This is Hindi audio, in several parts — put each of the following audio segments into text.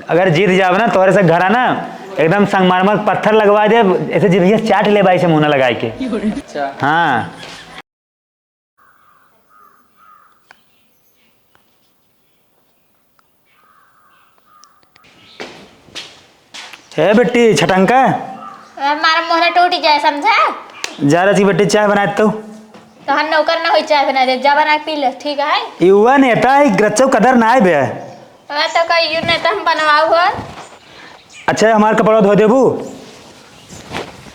अगर जीत जाओ ना तोहरे से घर आना एकदम संगमरमर पत्थर लगवा दे, ऐसे जीभिया चाट ले भाई से मुँह लगा के। अच्छा हाँ है बेटी छटंका हमारा मोहना टूट जाए समझा। जा रही थी बेटी चाय बनाए तो हम नौकर ना हो चाय बना दे, जा बना पी ले ठीक है। युवा नेता ग्रच्चो कदर ना है बे। मैं तो कही नहीं तो हम बनवाऊ हो। अच्छा हमारा कपड़ा धो देबू।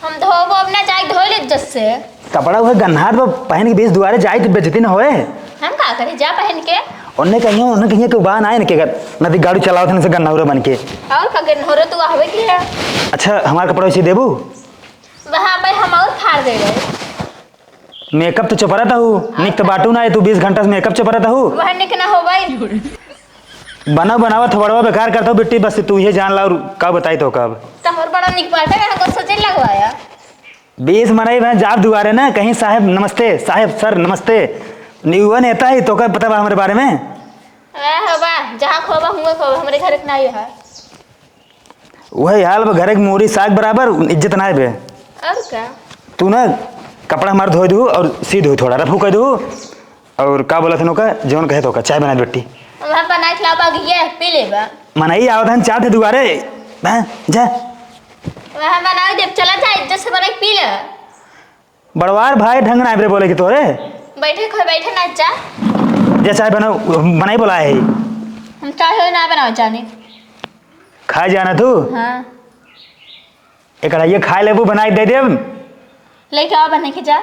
हम धोबो अपना चाय धो ले जस्से। कपड़ा हुए गन्हार पहन के बीच दुआरे जाए तो बेजती ना होए। हम का करे जा पहन के। उन्हें कहीं के बान आए ना के नदी गाड़ी चलाओ थे से गन्हारे बन के। और का गन्हारे तू आवे की है। अच्छा हमारा कपड़ा इसी देबू। वहां पे हम और फाड़ दे रहे। मेकअप तो चपरा था हूँ निक तो बाटू ना है तू 20 घंटा से मेकअप चपरा था हूँ। वह निक ना हो भाई। बनावा थोड़ा बेकार करता हूँ बेटी, बस तू ये जान ला और कब बताई तो कब। तो और बड़ा निक बात है हमको सोचे लगवाया। 20 मनाई मैं जाप दुआरे ना कहीं साहब नमस्ते साहब सर नमस्ते युवा नेता ही तो क्या पता बा हमारे बारे में। वाह जहाँ खोबा हुआ खोबा हमारे घर इतना ही है। वही हाल घर की मूरी साग बराबर इज्जत ना है बे। और क्या तू ना कपड़ा हमारा धो दू और सी दू थोड़ा रफू कह दू और का बोला था का जौन कहे तो का चाय बना बेटी। वहाँ बना खिला ये पी ले बा। मनाई आवत हन चाहते दुआरे जा वहाँ बना दे चला जा इज्जत से बना पी ले। बड़वार भाई ढंग ना बोले कि तोरे बैठे खो बैठे ना जा। जे चाय बनाई बोला है हम चाहे हो ना बनाओ जाने खा जाना तू। हाँ एक ये खाए लेबू बनाई दे देव लेके आओ बने के जा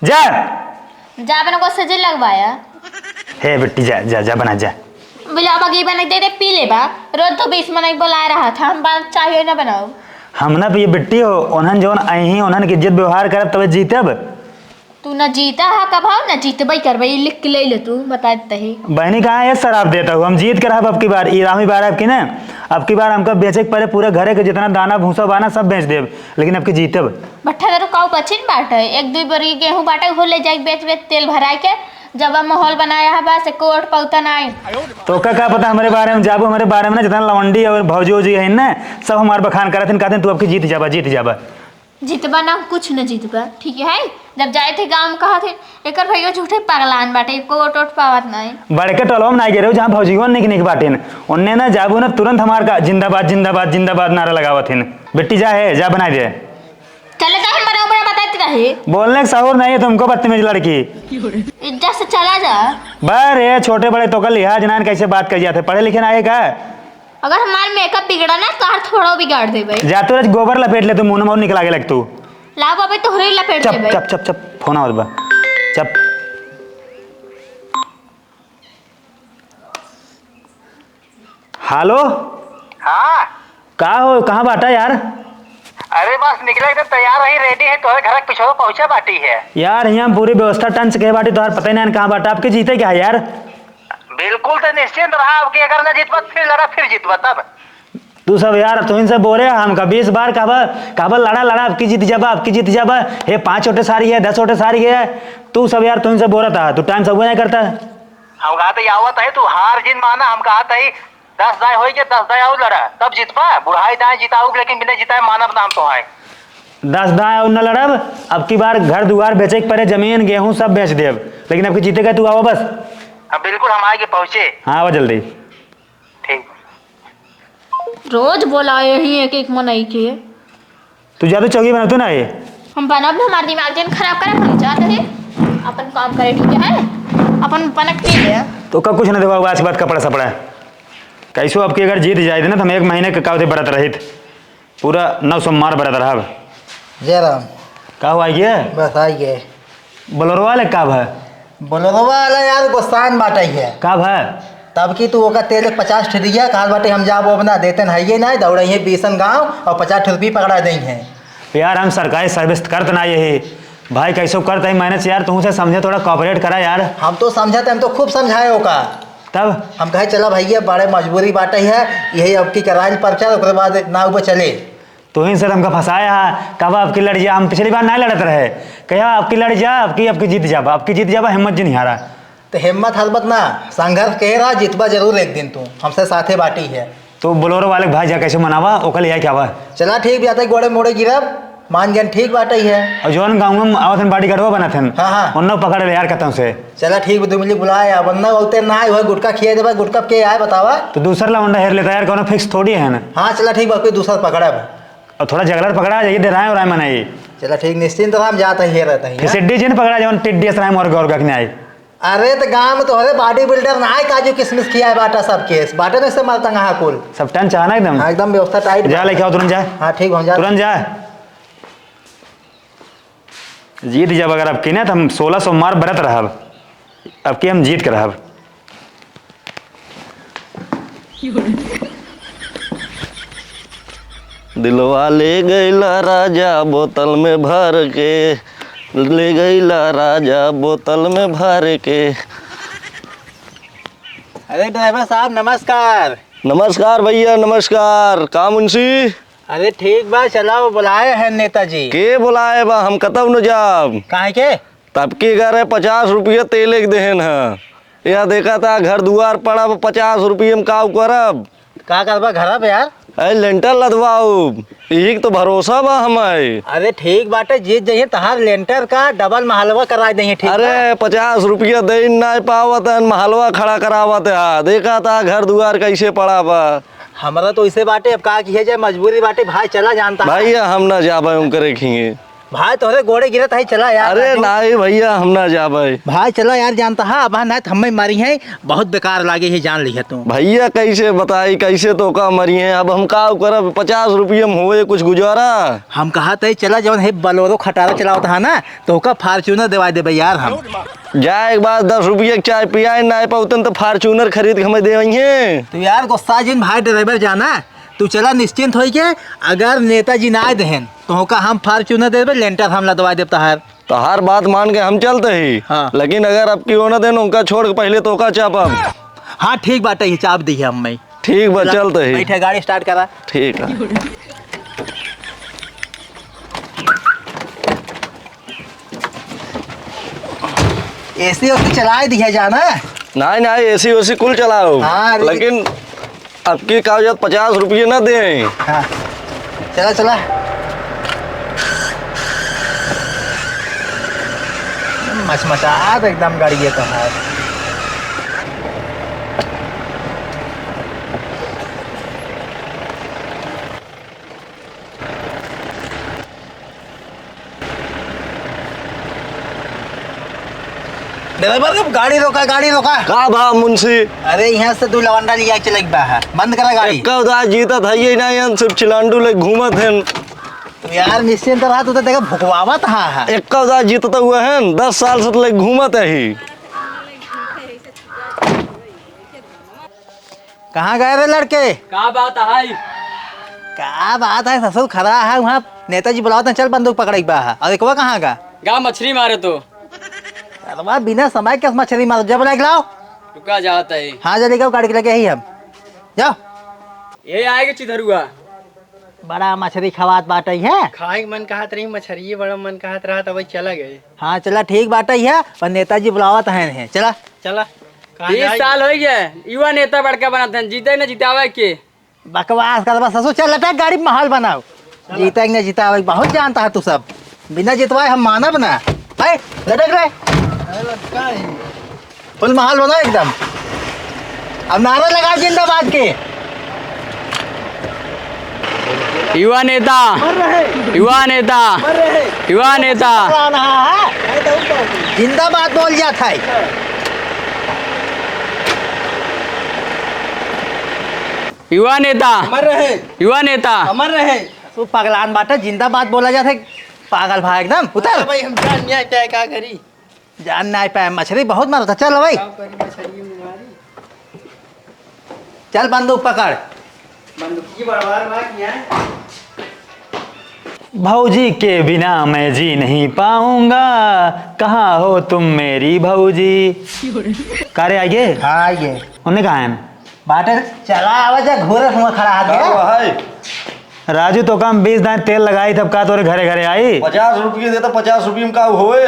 जा बना को सजे लगवाया। हे बेटी जा जा जा बना जा। बुला बगी बना दे पी ले बा। रोज तो 20 मना बुला रहा था हम बात चाहिए ना बनाओ। हम ना ये बेटी हो उन्हन जौन आई ही उन्हन की इज्जत व्यवहार करब तब जीतब। तू ना जीता है कब हो ना जीतबई करबई लिख के ले तू बता देता ही। बहनी कहाँ है शराब देता हूँ हम जीत कर अब की बार ईरामी बार अब की ना अब की बार हमको बेचे के पहले पूरे घरे के जितना दाना भूसा बाना सब बेच देव लेकिन अब की जीतब। भट्ठा दरो काऊ बचिन बाटे एक दो बरी गेहूं बाटे हो ले जाए बेच बेच तेल भरा के जब हम माहौल बनाया है बस कोट पौता ना तो का पता हमारे बारे में जाबो हमारे बारे में ना जितना लवंडी और भौजी जी है ना सब हमारे बखान करते कहते तू अब की जीत जाबा जीतबा ना कुछ न जीतबा ठीक है। जब जाए थे गाँव में कहा थे एक भैया झूठे पगलान बाटे कोट ओट पावत नहीं बड़के टोलवा में ना गिरे जहाँ भौजीवन निक बाटे उनने ना जाबू ना तुरंत हमारे का जिंदाबाद जिंदाबाद जिंदाबाद नारा लगावत है बेटी जा है जा बना दे चले जाए बड़ा बड़ा बताते रहे बोलने का सहूर नहीं है तुमको बदतमीज लड़की इज्जत से चला जा। बड़े छोटे बड़े तो कल लिहाज नान कैसे बात कर जाते पढ़े लिखे ना आए का। अगर हमारा मेकअप बिगड़ा ना तो थोड़ा बिगाड़ दे भाई। जा तू गोबर लपेट ले तू मुंह में निकला के लग तू ला बाबे तोहरे लपेट चप दे भाई। चप चप चप फोन आवत बा चप। हेलो हाँ का हो कहाँ बाटा यार। अरे बस निकला एकदम तैयार रही रेडी है तोहरे घर के पिछो पहुंचा बाटी है यार यहाँ पूरी व्यवस्था टंच के बाटी तो पता ही नहीं कहाँ बाटा आपके जीते क्या है यार। बिल्कुल तो निश्चिंत रहा आपकी अगर न जीतबा फिर लड़ा फिर जीतबा तब तू सब यार तुम से बोले हम का 20 बार काबा लड़ा आपकी जीत जाबा ये 5 छोटे सारी है 10 छोटे सारी है तू सब यार तुम से बोला था तू टाइम सब नहीं करता। हम कहा था आवत है तू हार जिन माना हम कहा था 10 दाएं हो के 10 दाएं और लड़ा तब जीतबा बुढ़ाई दाएं जिताऊ लेकिन बिना जिताए मानब ना हम तो है 10 दाएं और न लड़ब अब की बार घर दुआर बेचे के पड़े जमीन गेहूं सब बेच देव लेकिन अब की जीतेगा तू आओ बस। हाँ बिल्कुल हम आगे पहुंचे। हाँ आओ जल्दी ठीक रोज बोला यही एक मनई के तू ज्यादा चौकी बना तू ना ये हम बनब हमारे दिमाग जन खराब करे हम जाते हैं अपन काम करे ठीक है अपन पनक पी ले तो कब कुछ ना देवा आज के बाद कपड़ा सपड़ा कैसो अब की अगर जीत जाए ना तो हम 1 महीने के कावते बरत रहित पूरा 900 मार बरत रहा। जय राम का हुआ ये बस आई गए बोलोरो वाले का है बोलो वाला यार गोस्तान बाटा ही है का है तब की तू ओका तेल 50 ठिया काल बाटे हम जा वो बना देते है ये ना दौड़े हैं 20 गाँव और 50 रुपये पकड़ा दें हैं यार हम सरकारी सर्विस करते ना यही भाई कैसो करते है मैंने यार तुमसे समझे थोड़ा कॉपरेट करा यार। हम तो समझाते हम तो खूब समझाए ओका तब हम कहे चला भैया बड़े मजबूरी बाटे है यही अब की कराइल पर्चा उसके बाद ना ऊपर चले तो ही सर हमका फंसाया है कब आपकी लड़ जा हम पिछली बार नहीं लड़ते रहे कहा आपकी लड़ जा आपकी जीत जाबा हिम्मत जी नहीं हारा तो हिम्मत हलबत ना संघर्ष कह रहा जितबा जरूर एक दिन तू हमसे साथे बाटी है तो बोलोरो वाले के भाई जा कैसे मनावा ओकल यह क्या बा चला ठीक जाते गोड़े मोड़े गिरब मान गन ठीक बात ही है। और जोन गाँव में आवत बाड़ी गढ़वा बना थे हाँ। उन पकड़ ले यार कहता से चला ठीक दो मिली बुलाया वरना बोलते ना आए गुटका खिया देवा गुटका के आए बतावा। तो दूसरा लवंडा हेर लेता यार कौन फिक्स थोड़ी है ना। हाँ चला ठीक बात कोई दूसरा पकड़ा। और थोड़ा जगलर पकड़ा जाइए दे रहा है और मनाई चला ठीक निश्चिंत हम जाता ही रहता है। सिड्डी जी ने पकड़ा जवन टिड्डी असराय और गौर गखने आई। अरे तो गांव में तो हरे बॉडी बिल्डर ना आए काजू किसमिस खिया है बाटा सब केस बाटे में से मारता कहाँ कुल सब टाइम चाहना एकदम। हाँ एकदम व्यवस्था टाइट जा लेके आओ तुरंत जा। हाँ ठीक हम जा तुरंत जा जीत जब अगर अब की ना तो हम 1600 मार बरत रहब अब की हम जीत कर रहब। दिलवा ले गईला राजा बोतल में भर के ले गईला राजा बोतल में भर के। अरे ड्राइवर साहब नमस्कार। नमस्कार भैया नमस्कार। का मुंशी? अरे ठीक बा चलाओ बुलाए हैं नेताजी। के बुलाए बा हम कतब न जाब काहे के तब की घर 50 रुपये तेल एक देहन है या देखा था घर दुआर पड़ा 50 रुपये में काव करब का करबा घर पे यार। अरे लेंटर लदवाऊ यही तो भरोसा बा हमारे। अरे ठीक बाटे जीत जाइए तहार लेंटर का डबल महलवा करा देंगे ठीक। अरे 50 रुपया दे नहीं पावत है महलवा खड़ा करावत है देखा था घर दुआर कैसे पड़ा बा। हमारा तो इसे बाटे अब का किया जाए मजबूरी बाटे भाई चला जानता भैया हम ना जाबे उनके रेखेंगे भाई तोहरे गोड़े गिरत है चला यार। अरे नहीं भैया हम ना जाबे भाई चला यार जानता है अब ना हमें मारी है बहुत बेकार लागे है जान ली है तू। भैया कैसे बताई कैसे तो का मरी है अब हम का करब 50 रुपये में होए कुछ गुजारा। हम कहा थे चला जब है बलोरो खटारा चलावता है ना तो का फार्चूनर दिवा दे यार हम जाए एक बार 10 रुपये की चाय पियाए ना पाउतन तो फार्चूनर खरीद के हमें दे। तो यार गुस्सा जिन भाई ड्राइवर जाना तू चला निश्चिंत हो के अगर नेताजी ना आए दहन तो का हम फार्चूनर देवे लेंटर हम लदवा देता है। तो हर बात मान के हम चलते ही हाँ। लेकिन अगर अब की होना देन उनका छोड़ के पहले तो का चापब। हाँ ठीक बात है चाप दी है हम मैं ठीक बा चलते ही बैठे गाड़ी स्टार्ट करा। ठीक है। एसी ओसी चलाए दी है जाना। नहीं नहीं एसी वैसी कुल चलाओ हाँ, लेकिन अब की कागजात 50 रुपये ना दे। हाँ चला चला मचमचा एकदम गाड़ी ये तो है। ड्राइवर गाड़ी रोका का भा मुंशी? अरे यहाँ से 2 लवंडा लिया चले बा है बंद करा गाड़ी। का उदा जीता था ये ना यन सिर्फ चिलांडू ले घूमत हैं। तो यार निश्चिंत रहा तो देखा भुकवावत है। एक का उदा जीतता हुआ है 10 साल से ले घूमत है ही। कहाँ गए रे लड़के? का बात है? क्या बात है ससुर खड़ा है वहाँ नेताजी बुलावत हैं चल बंदूक पकड़ बा है। और एक कहाँ का गा मछली मारे तो अरे बिना समय के मछली मारो जब लाइक लाओ। रुका जाता है। हाँ जल्दी गाओ गाड़ी के लगे ही हम जाओ। ये आएगा चिधरुआ बड़ा मछली खवात बाट है। खाए मन कहत रही मछली बड़ा मन कहत रहा तब चला गए। हाँ चला ठीक बाट है और नेताजी बुलावत हैं चला चला 20 साल हो गया युवा नेता बड़का बनाते हैं जीते न जितावे के बकवास कर ससुर चल लटक गाड़ी में माहौल बनाओ। जीता न जीता बहुत जानता है तू सब बिना जितवाए हम मानब ना है लटक रहे फुल माहौल बनाओ एकदम। अब नारा लगा जिंदाबाद के युवा नेता युवा नेता युवा नेता जिंदाबाद बोल जाता है। युवा नेता अमर रहे युवा नेता अमर रहे। तू पगलान बाटा जिंदाबाद बोला जाता है पागल भाई एकदम उतर। भाई हम जान नहीं आए क्या करी जान नहीं पाए मछली बहुत मारता चल भाई चल बंदूक पकड़। बंदूकी बड़वार बात किया भौजी के बिना मैं जी नहीं पाऊंगा कहाँ हो तुम मेरी भौजी। कारे आइए हाँ आइए उन्हें कहा है बाटे चला आवाज घोरे हुआ खड़ा है। राजू तो काम 20 दान तेल लगाई तब का तोरे घरे घरे आई 50 रुपये देता 50 रुपये में का होए।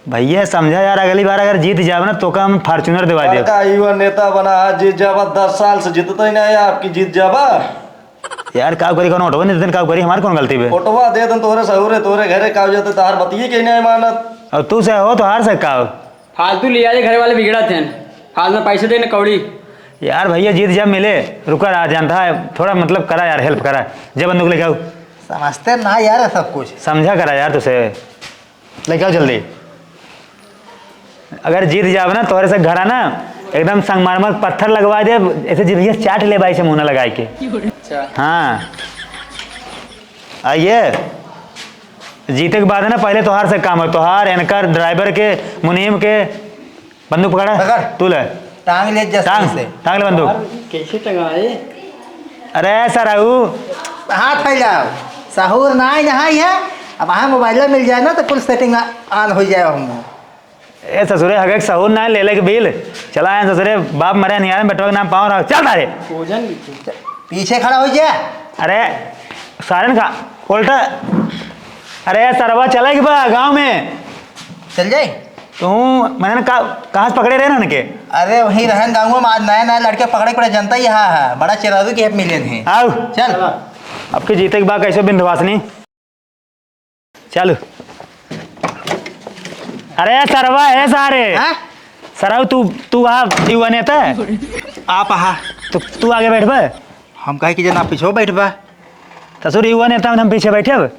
भैया समझा यार, अगली बार अगर जीत जाओ ना तो का हम फॉर्च्यूनर दिवा दे। बड़का युवा नेता बना, आज जीत जाबा, 10 साल से जीतता ही नहीं आपकी, जीत जाबा। यार का करी, कौन ऑटो नहीं देते, का करी, हमारे कौन गलती पे। फोटोवा दे दन तोरे सहूरे, तोरे घरे का जाते तार बतिए के नहीं मानत। और तू से हो तो हार सकता हो। फालतू लिया जे घर वाले बिगड़ा थे, हाल में पैसे देने कौड़ी। यार भैया जीत जब मिले रुका रहा, जानता है थोड़ा मतलब करा यार, हेल्प करा, जब बंदूक लेके आओ। समझते ना यार सब कुछ। समझा करा यार तुझे, लेके आओ जल्दी। अगर जीत जाओ ना तोरे से घर आना, एकदम संगमरमर पत्थर लगवा दे, ऐसे जी भैया चाट ले भाई से मुँह ना लगा के। अच्छा हाँ आइए, जीते के बाद है ना पहले तोहार से काम है, तोहार एनकर ड्राइवर के मुनीम के। बंदूक पकड़ा, पकड़। तू ले टांग ले जस्ट टांग, से। टांग ले बंदूक। कैसे टंगाए? अरे सर हाथ फैलाओ, सहूर ना यहाँ ही है। अब वहाँ मोबाइल मिल जाए ना तो फुल सेटिंग ऑन हो जाए। हम ए ससुरे हगे सहूर ना ले ले के बिल चला है ससुरे, बाप मरे नहीं आया, बेटवा के नाम पाँव रहा, चल तारे भोजन पीछे खड़ा हो जाए। अरे सारन का उल्टा। अरे सरवा चला कि बा गाँव में चल जाए। तू मैंने कहाँ से पकड़े रहे ना के। अरे वहीं रहन गाँव में आज नया नया लड़के पकड़े पड़े, जनता ही यहाँ है, बड़ा चिरादू के मिले हैं। आओ चल अब के जीते के बाद कैसे बिंदवासनी, चल। अरे सरवा है सारे। हाँ? सराव तू वहाँ युवा नेता है, आप हाँ तो तू आगे बैठ बे। हम कहे कि जना पीछे बैठ बा। ससुर युवा नेता में हम पीछे बैठे अब।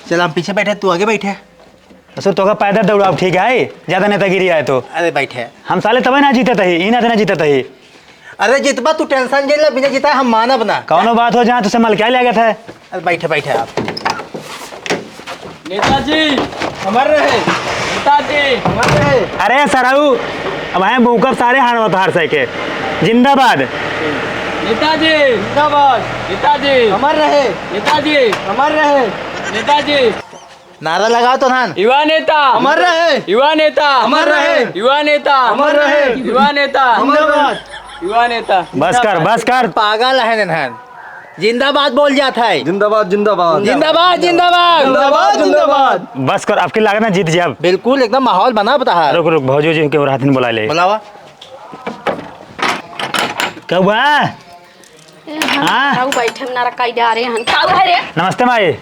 चल हम पीछे बैठे, तू आगे बैठे। ससुर तो का पैदल दौड़ाओ ठीक है, ज्यादा नेतागिरी आए तो। अरे बैठे। हम साले तब ना जीते ही, ई ना जीते ही। अरे जितबा तू टेंशन जे ले, बिना जिता हम मानब ना। कौनो बात हो जहाँ तुझसे मल क्या ले गया था। अरे बैठे बैठे आप। नेताजी हमार रहे, नेताजी हमार रहे। अरे सराऊ अब आए भूकंप सारे हार होता हार सके, जिंदाबाद। नेताजी जिंदाबाद, नेताजी हमार रहे, नेताजी हमार रहे। नेताजी नारा लगाओ तो धान। युवा नेता अमर रहे, युवा नेता अमर रहे, युवा नेता अमर रहे, युवा नेता जिंदाबाद। युवा नेता। बस कर। पागल है नन्हन, जिंदाबाद बोल जाता है। जिंदाबाद जिंदाबाद जिंदाबाद जिंदाबाद जिंदाबाद जिंदाबाद। बस कर, आपकी लागत ना जीत जाए अब। बिल्कुल एकदम माहौल बना बता। रुक रुक भौजो जी के और हाथ में बुला ले। बुलावा। क्या हुआ? हाँ? काऊ बैठे ना रखाई जा रहे हैं। काऊ है रे, नमस्ते माई।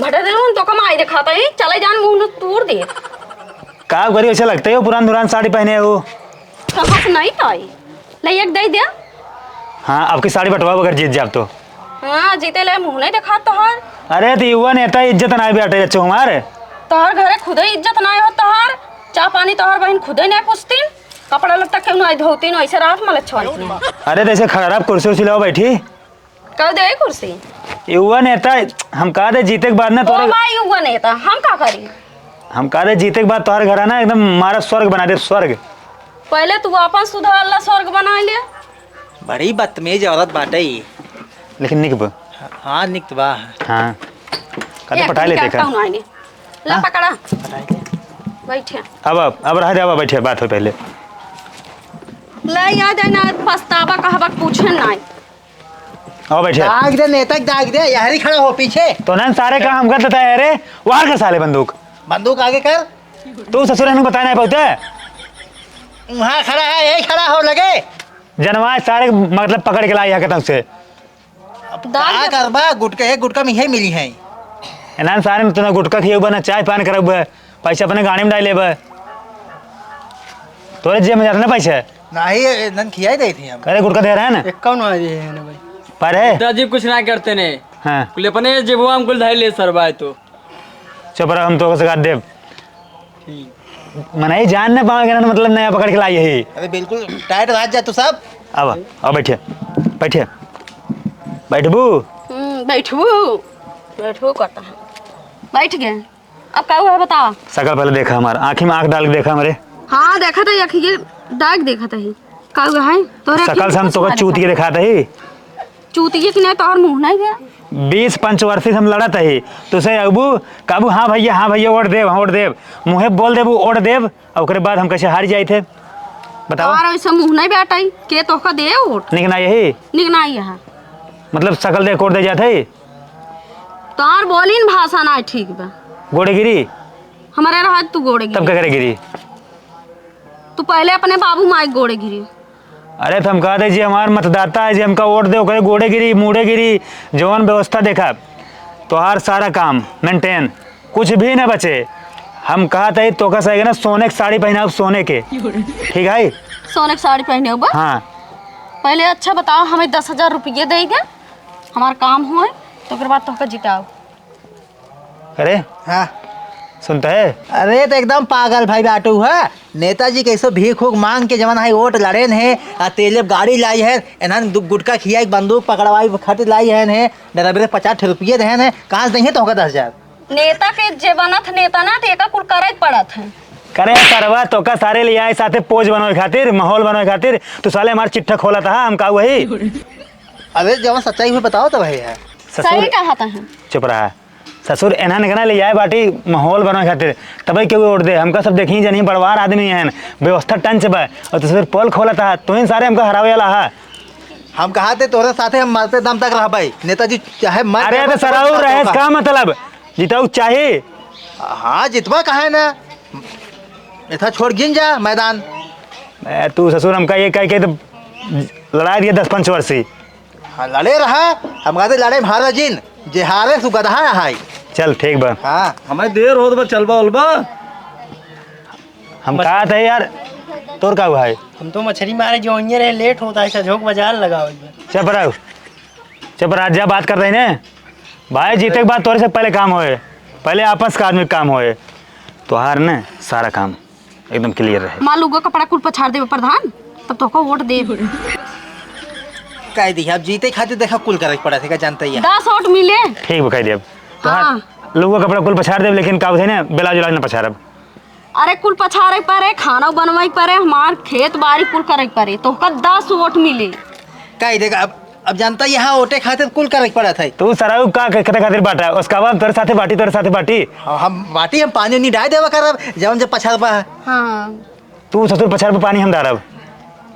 भटा दे तो कम आई दिखाता है, चले जान मुंह न तोड़ दे। का करी ऐसे लगते हो, पुरान दुरान साड़ी पहने हो। कहाँ से नहीं ताई ले एक दे दे। हाँ आपकी साड़ी बटवाओ अगर जीत जाए तो। हाँ जीते ले मुंह नहीं दिखा तोहर। अरे तो युवा नेता इज्जत ना बैठे अच्छे हमारे। तोहर घरे खुद ही इज्जत नहीं हो तोहर, चाह पानी तोहर बहन खुद ही नहीं पूछतीन, कपड़ा लत्ता क्यों नहीं धोतीन, ऐसे रात में लच्छवातीन। अरे तो ऐसे खड़ा कुर्सी उर्सी लाओ बैठी। कर दे कुर्सी। युवा नेता हम कहा थे जीते के बाद ना ओ तोरे, माई हुआ नहीं था, हम का करी। हम कहा थे जीते के बाद तोहर घर आना एकदम हमारा स्वर्ग बना दे, स्वर्ग। पहले तू अपन सुधार अल्लाह स्वर्ग बना ले। बड़ी बदतमीज औरत बाटे ही। लेकिन निकब हाँ निकत बा। हाँ कल पटा लेते का। ला पकड़ा बैठे। अब रह जाओ, बैठे बात हो पहले। ले याद है ना, पछतावा कहवा पूछे नहीं। आओ बैठे। दाग दे नेता, दाग दे, यहाँ ही खड़ा हो पीछे। तो ना सारे काम हम कर देता है। अरे वार कर साले बंदूक, बंदूक आगे कर। तू ससुर ने बताया नहीं पाते। वहाँ खड़ा है, यही खड़ा हो लगे। जनवाज सारे मतलब पकड़ के लाई है से। क्या करबा, गुटका में यही मिली है। एनान सारे में तुना गुटका खिएब ना चाय पान करब, पैसा अपने गाड़ी में डाल लेब। तोरे जेब में जाता ना पैसा। नहीं नन खियाई दे थी हम। अरे गुटका दे रहा है ना 51 आ रही है ना भाई। पर है। नेताजी कुछ ना करते ने, हाँ कुल अपने जेबुआ में कुल धाई ले सरवाए तो। चुप रह, हम तो सगा देव मनाई जान न पाओगे ना, मतलब नया पकड़ के लाई यही। अरे बिल्कुल टाइट राज जा तू सब। अब बैठे बैठे बैठबू। बैठू करता है। बैठ गए, अब क्या हुआ बता। सकल पहले देखा हमारा, आँखी में आँख डाल के देखा हमारे। हाँ देखा था, ये दाग देखा था। क्या हुआ है तोरे? सकल से हम तो चूतिए दिखाता ही। चूतिए की नहीं तोहर मुंह नहीं गया। 20 पंचवर्षी से हम लड़त है तुसे अबू काबू। हाँ भैया वोट देव मुँहे बोल देबू वोट देव। और उसके बाद हम कैसे हार जाए थे बताओ। तोहर ऐसा मुंह नहीं बैठाई के तोहका दे वोट निकना यही निकना है, मतलब सकल दे कोट दे जाते। तोहर बोली न भाषा ना ठीक बा। गोड़ेगिरी हमारे रहा तू गोड़े तब गिरी क्या करे गिरी? तू पहले अपने बाबू माई गोड़े गिरी। अरे तो हम कहा थे जी हमार मतदाता है जी, हमका वोट दे, करे गोड़े गिरी मुड़े गिरी, जौन व्यवस्था देखा तो हर सारा काम मेंटेन, कुछ भी ना बचे। हम कहा था तो का सही ना, सोने की साड़ी पहना सोने के, ठीक है? सोने की साड़ी पहने हो बा? हाँ पहले अच्छा बताओ, हमें 10,000 रुपये देगा, हमारा काम हो तो फिर बाद तो जिताओ। अरे हाँ सुनता है? अरे तो एकदम पागल भाई बाटू है। नेताजी कैसे भीख उख मांग के जमाना है वोट लड़े है, आ तेले गाड़ी लाई है, एनहन गुटका खियाई बंदूक पकड़वाई खट लाई है, डराबे 50 रुपये रहे हैं, कहाँ से देंगे तो 10,000? नेता के जे बनत नेता ना तो एका कुल करे पड़त है। करे सरवा तो का सारे ले आए साथे पोज बनोए खातिर, माहौल बनोए खातिर, तो साले हमार चिट्ठा खोला था हम का वही। अरे जब सच्चाई हुई बताओ तो भाई है। सही कहा था है। चुप रहा ससुर, एना निकना ले आए बाटी माहौल बनोए खातिर, तभी क्यों वोट दे? हमका सब देखी जानी बड़वार आदमी है, व्यवस्था टन से बा, और तो फिर पोल खोला था तो इन सारे हमका हरावे वाला है। हम कहा थे तोरे साथे हम मरते दम तक रह भाई, नेताजी चाहे मर अरे जाए, तो सराऊ रहे का मतलब जिताऊ चाहिए। हाँ जितवा कहा ना, इतना छोड़ गिन जा मैदान। तू ससुर हमका ये कह के तो लड़ा दिया 10-5 वर्षी। हाँ लड़े रहा, हम कहते लड़े हारा जिन, जे हारे सु गधा है। चल ठीक बा, हाँ हमें देर हो तो चलबा उलबा। हम कहा था यार तोर का हुआ है? हम तो मछली मारे जो रहे, लेट होता है, झोंक बाजार लगाओ। चुप रहो, चुप रहा, जा बात कर रहे हैं भाई, जीते के बाद तोरे से पहले काम होए, पहले आपस का आदमी काम होए, तो हार ने सारा काम एकदम क्लियर रहे। मालू का कपड़ा कुल पछाड़ दे प्रधान, तब तो वोट दे। कह दी अब जीते खातिर देखा कुल करे पड़ा थे, जानते ही है। 10 वोट मिले। ठीक बखाई दे, अब तो हाँ। लोगों का कपड़ा कुल पछाड़ दे, लेकिन का थे ना ब्लाउज उलाज ना पछाड़ब। अरे कुल पछाड़े पड़े, खाना बनवाई पड़े, हमार खेत बाड़ी कुल करे पड़े, तो 10 वोट मिले। कह देगा अब जानता यहाँ वोटे खातिर कुल करे पड़ा था। तू सराऊ का कहते खातिर बांटा, उसका बाद तोरे साथे बाटी, तोरे साथे बाटी। हम बाटी हम पानी नहीं डाल देवा करब जब जब पछाड़ पा। हाँ तू ससुर पछाड़ पे पानी हम डालब।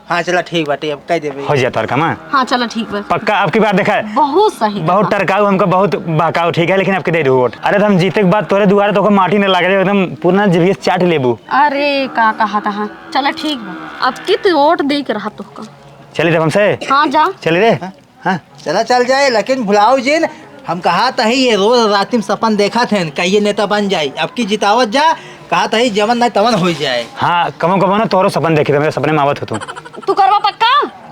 हाँ चला ठीक बाटी, अब कह देबे हो जाता काम। हाँ चलो ठीक है, पक्का आपकी बात देखा है, बहुत सही। बहुत टरकाऊ, हमको बहुत बहकाऊ, ठीक है, लेकिन आपके दे दू वोट। अरे तो हम जीते के बाद तोरे दुआरे तो माटी न लगे, एकदम पूरा जीभीए चाट लेबू। अरे का कहा था। चलो ठीक बा, अब कित वोट दे के रहा तो। चली तब हमसे, हाँ जा। चली रे। हाँ चला चल जाए, लेकिन भुलाओ जिन हम कहा था ये रोज रात में सपन देखा थे कहिए नेता बन जाए, अब की जितावत जा, कहा था जवन नहीं तवन हो जाए। हाँ कमो कमो ना तोरो सपन देखे थे, मेरे सपने में आवत हो तू करवा पक्का?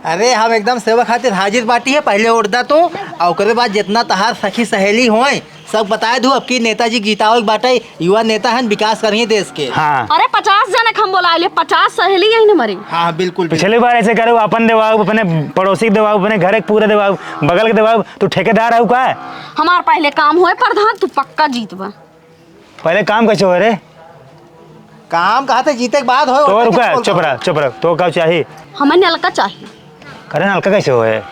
अरे हम एकदम सेवा खातिर हाजिर बाटी है, पहले उठ दा तो, और ओकरे बाद जितना तहार सखी सहेली होए सब बताए दू। अब की नेताजी जीताओ बाटे, युवा नेता हैं, विकास करिए देश के। हाँ अरे 50 जने हम बोला ले, 50 सहेली यही न मरी। हाँ बिल्कुल पिछली बार ऐसे करो, अपन देवाओ, अपने पड़ोसी के देवाओ, अपने घर के पूरे देवाओ, बगल के देवाओ, तू ठेकेदार है का? हमार पहले काम होए प्रधान, तू पक्का जीतबा। पहले काम कैसे हो रे? काम कहा था जीते के बाद हो। तो रुका, चुप रहा, चुप रहा, तो क्या चाहिए? हमें नलका चाहिए। करे नलका कैसे हो है?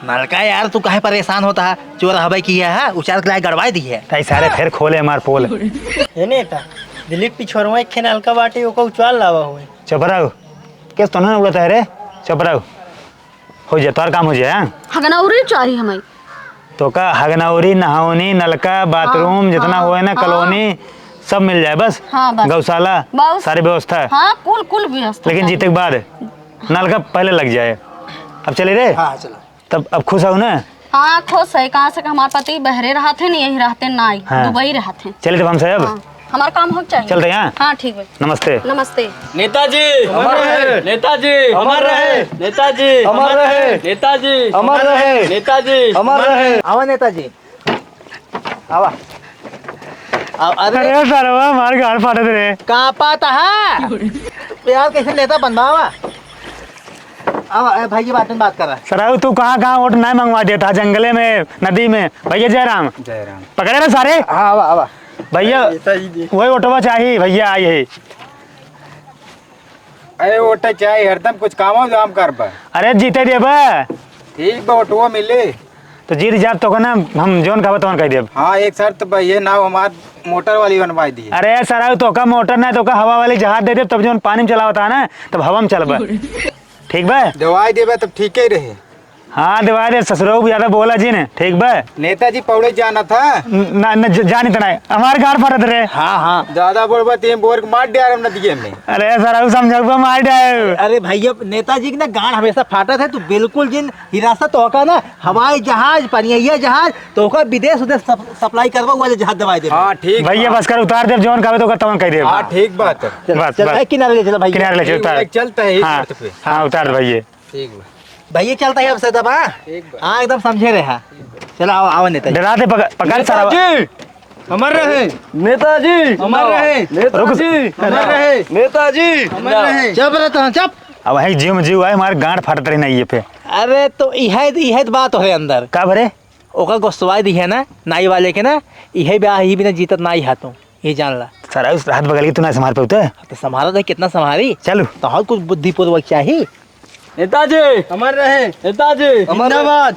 नलका यार तू काहे परेशान होता है, चोर हवाई की है, उचार के लाए गड़वाई दी है। ताई सारे फिर खोले हमार पोल। है नेता दिलीप पिछोरवा एक खेन हल्का बाटे ओको उचाल लावा हुए। चुप रहो, किस तो ना उड़ता है रे? चुप रहो, हो जाए तोर काम हो जाए। हाँ हगनौरी चाहिए हमें। तो का हगनौरी, नहावनी, नलका, बाथरूम, जितना हुआ है ना, कॉलोनी सब मिल जाए बस। हाँ, बस। गौशाला, बस। सारी व्यवस्था। हाँ कुल व्यवस्था। लेकिन जीते के बाद नलका पहले लग जाए। अब चले रे? हाँ चलो। तब अब खुश हो ना? हाँ खुश है, कहाँ से हमारे पति बहरे रहते नहीं, यही रहते ना, हाँ। दुबई रहते। चलिए तब हमसे अब हाँ, हमारा काम हो चाहिए। चलते हैं। हाँ ठीक है, नमस्ते। नमस्ते। नेताजी अमर रहे, नेताजी अमर रहे, नेताजी अमर रहे, नेताजी अमर रहे, नेताजी अमर रहे। आवा नेताजी आवा। अरे अरे सरवा मार गाड़ फाटे रे। कहाँ पाता है यार, कैसे नेता बनवा आवा। भाई बात कर रहा है। सराऊ तू कहाँ कहाँ वोट नहीं मंगवा देता, जंगले में, नदी में। भैया जयराम पकड़े ना सारे। हाँ आवा आवा भैया वही ऑटोवा चाहिए, भैया आई है। अरे वोट चाहिए हरदम कुछ काम जाम कर बा। अरे जीते दे बा, ठीक बा वोटवा मिले तो जीत जात तो ना हम जोन का बताओ कह देब। हाँ एक शर्त बा, ये नाव हमार मोटर वाली बनवाई दी। अरे सराऊ तो का मोटर ना तो का हवा वाली जहाज दे दे, तब जोन पानी में चलावता है ना तब हवा में चलबा, ठीक बा? दवाई देबे तब ठीक ही रहे। हाँ दिवा दे ससुरो भी ज्यादा बोला जी ने ठीक बा नेताजी पौड़े जाना था ना न जानी तना हमारे गाड़ फटत रे हाँ हाँ ज्यादा बोलबा तेम बोर के मार दिया नदिए में। अरे सर समझा मार डाय अरे भैया नेताजी की ना गांड हमेशा फाटत है, तू बिल्कुल जिन हिरासत होगा ना हवाई जहाज पनिया जहाज तो ओका विदेश उदेश सप्लाई करवा वाले जहाज दवाई दे। हाँ ठीक भैया बस कर उतार दे जौन कहवे तो तवन कह दे हाँ ठीक बात है। बस चल बस भाई किनारे ले चलो भैया, किनारे ले चल उतार चलता है हाँ इस पे। हाँ उतार भैया ठीक बा। भैया चलता है अब से दबा हाँ एकदम समझे रहे हाँ। चलो आओ आओ नेताजी। डराते पकड़ सारा अमर रहे नेताजी अमर रहे नेताजी अमर रहे नेताजी अमर रहे। चुप रहे तो चुप। अब है जीव में जीव है हमारे गांड फटत रही नहीं ये पे अरे तो यह बात है अंदर का भरे ओका गोस्वाई दी है ना नाई वाले के ना यही ब्याह ही बिना जीतत नाई हाथों ये जान ला। सारा उस हाथ बगल की तू ना संभाल पे उतर तो संभालो तो कितना संभारी चलो तो कुछ बुद्धिपूर्वक चाहिए। नेताजी अमर रहे नेताजी जिंदाबाद।